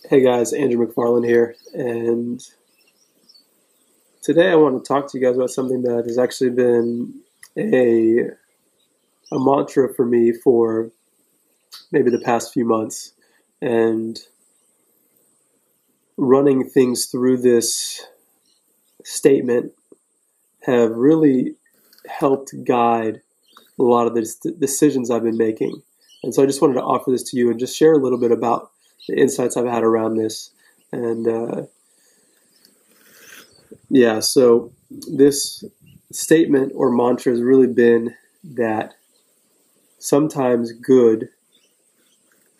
Hey guys, Andrew McFarlane here, and today I want to talk to you guys about something that has actually been a mantra for me for maybe the past few months, and running things through this statement have really helped guide a lot of the decisions I've been making. And so I just wanted to offer this to you and just share a little bit about the insights I've had around this. And so this statement or mantra has really been that sometimes good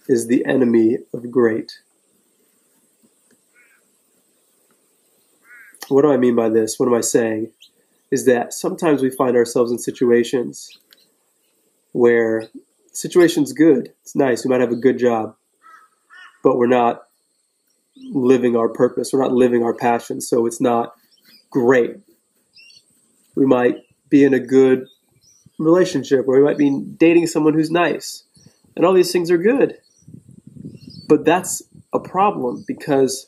is the enemy of great. What do I mean by this? What am I saying? Is that sometimes we find ourselves in situations where the situation's good, it's nice, we might have a good job, but we're not living our purpose, we're not living our passion, so it's not great. We might be in a good relationship, or we might be dating someone who's nice, and all these things are good. But that's a problem because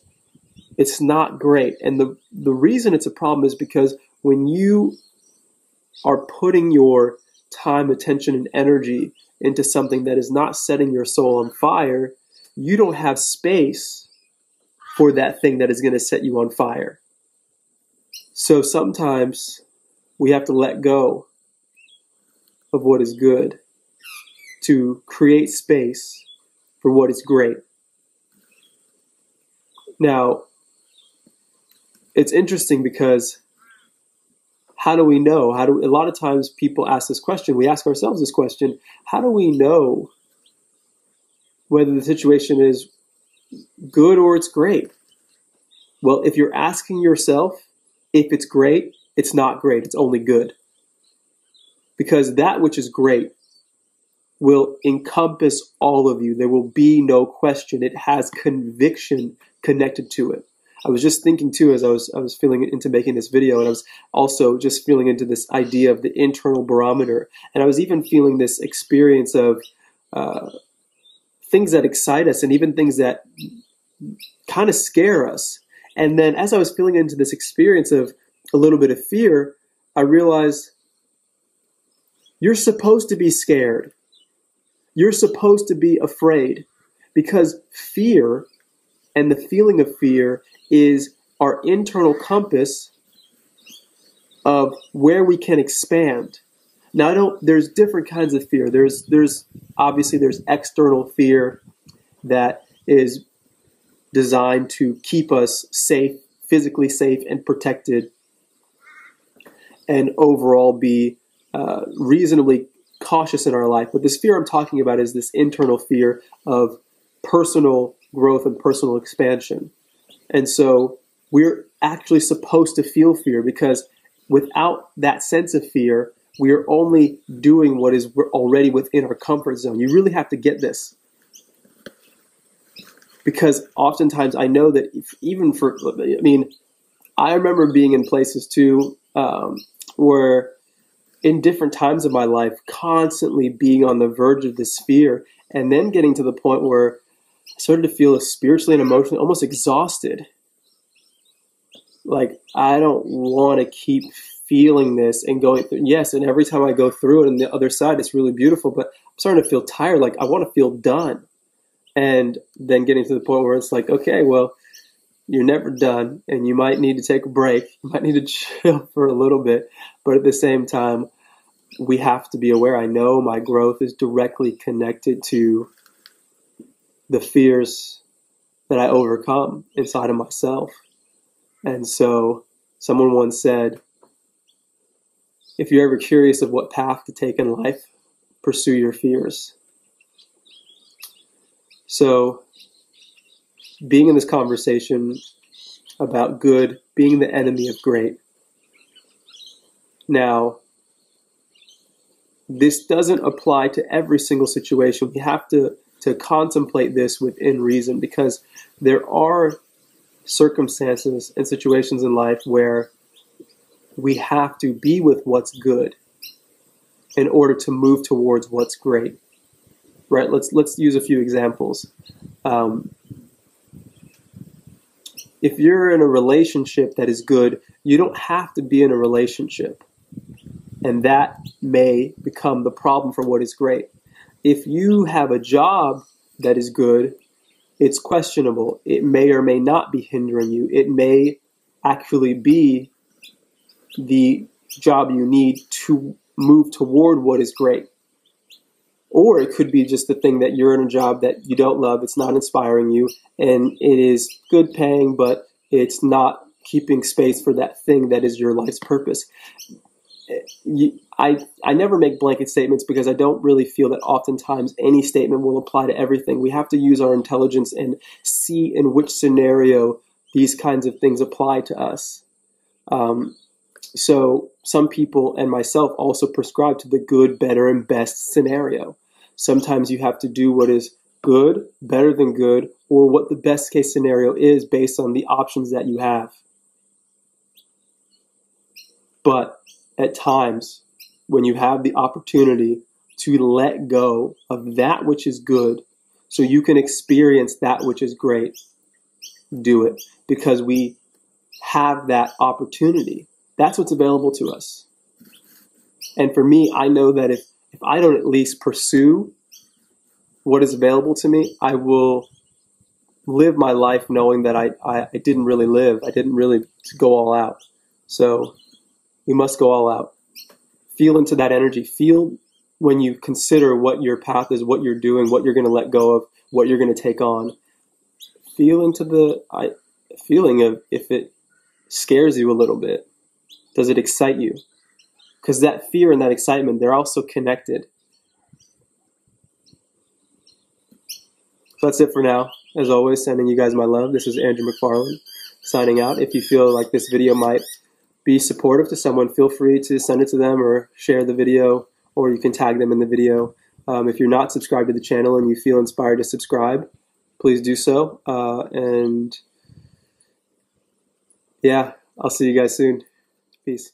it's not great. And the reason it's a problem is because when you are putting your time, attention, and energy into something that is not setting your soul on fire, you don't have space for that thing that is going to set you on fire. So sometimes we have to let go of what is good to create space for what is great. Now, it's interesting because how do we know? A lot of times people ask this question, we ask ourselves this question, how do we know whether the situation is good or it's great? Well, if you're asking yourself if it's great, it's not great, it's only good. Because that which is great will encompass all of you. There will be no question. It has conviction connected to it. I was just thinking too, as I was feeling into making this video, and I was also just feeling into this idea of the internal barometer. And I was even feeling this experience of things that excite us and even things that kind of scare us. And then as I was feeling into this experience of a little bit of fear, I realized you're supposed to be scared. You're supposed to be afraid, because fear and the feeling of fear is our internal compass of where we can expand. Now, there's different kinds of fear. There's obviously external fear that is designed to keep us safe, physically safe and protected, and overall be reasonably cautious in our life. But this fear I'm talking about is this internal fear of personal growth and personal expansion. And so we're actually supposed to feel fear, because without that sense of fear, we are only doing what is already within our comfort zone. You really have to get this. Because oftentimes I know that I remember being in places too where in different times of my life, constantly being on the verge of this fear, and then getting to the point where I started to feel spiritually and emotionally almost exhausted. Like, I don't want to keep feeling this and going through. Yes, and every time I go through it on the other side, it's really beautiful, but I'm starting to feel tired. Like, I want to feel done. And then getting to the point where it's like, okay, well, you're never done, and you might need to take a break. You might need to chill for a little bit. But at the same time, we have to be aware. I know my growth is directly connected to the fears that I overcome inside of myself. And so someone once said, if you're ever curious of what path to take in life, pursue your fears. So being in this conversation about good being the enemy of great. Now, this doesn't apply to every single situation. We have to contemplate this within reason, because there are circumstances and situations in life where we have to be with what's good in order to move towards what's great. Right? Let's use a few examples. If you're in a relationship that is good, you don't have to be in a relationship. And that may become the problem for what is great. If you have a job that is good, it's questionable. It may or may not be hindering you. It may actually be the job you need to move toward what is great. Or it could be just the thing that you're in a job that you don't love, it's not inspiring you, and it is good paying, but it's not keeping space for that thing that is your life's purpose. I never make blanket statements because I don't really feel that oftentimes any statement will apply to everything. We have to use our intelligence and see in which scenario these kinds of things apply to us. So some people and myself also prescribe to the good, better, and best scenario. Sometimes you have to do what is good, better than good, or what the best case scenario is based on the options that you have. But at times, when you have the opportunity to let go of that which is good so you can experience that which is great, do it, because we have that opportunity. That's what's available to us. And for me, I know that if I don't at least pursue what is available to me, I will live my life knowing that I didn't really live. I didn't really go all out. So you must go all out. Feel into that energy. Feel when you consider what your path is, what you're doing, what you're going to let go of, what you're going to take on. Feel into the feeling of if it scares you a little bit. Does it excite you? Because that fear and that excitement, they're also connected. So that's it for now. As always, sending you guys my love. This is Andrew McFarlane signing out. If you feel like this video might be supportive to someone, feel free to send it to them or share the video, or you can tag them in the video. If you're not subscribed to the channel and you feel inspired to subscribe, please do so. And yeah, I'll see you guys soon. Peace.